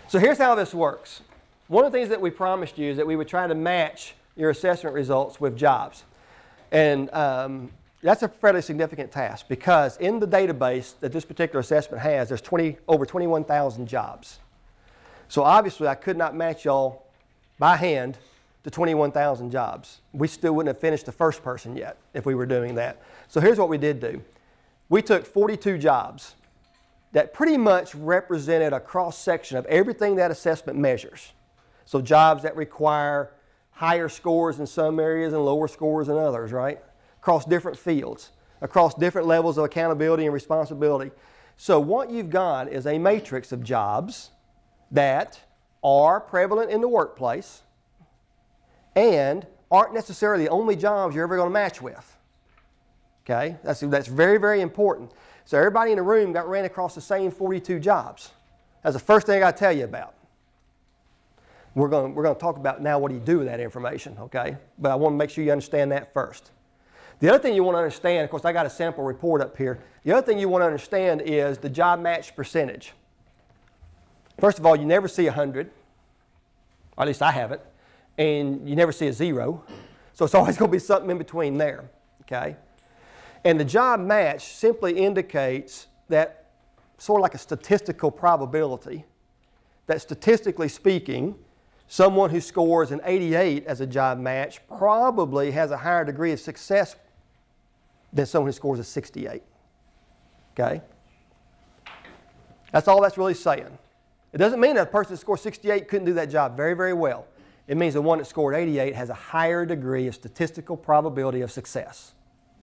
So here's how this works. One of the things that we promised you is that we would try to match your assessment results with jobs. And that's a fairly significant task because in the database that this particular assessment has, there's over 21,000 jobs. So obviously I could not match y'all by hand to 21,000 jobs. We still wouldn't have finished the first person yet if we were doing that. So here's what we did do. We took 42 jobs that pretty much represented a cross-section of everything that assessment measures. So jobs that require higher scores in some areas and lower scores in others, right? Across different fields, across different levels of accountability and responsibility. So what you've got is a matrix of jobs that are prevalent in the workplace and aren't necessarily the only jobs you're ever going to match with. Okay? That's very, very important. So everybody in the room ran across the same 42 jobs. That's the first thing I got to tell you about. We're going to talk about now what do you do with that information, okay? But I want to make sure you understand that first. The other thing you want to understand, of course I got a sample report up here. The other thing you want to understand is the job match percentage. First of all, you never see 100, or at least I haven't, and you never see a 0. So it's always going to be something in between there, okay? And the job match simply indicates that sort of like a statistical probability that statistically speaking, someone who scores an 88 as a job match probably has a higher degree of success than someone who scores a 68. Okay? That's all that's really saying. It doesn't mean that a person that scores 68 couldn't do that job very, very well. It means the one that scored 88 has a higher degree of statistical probability of success.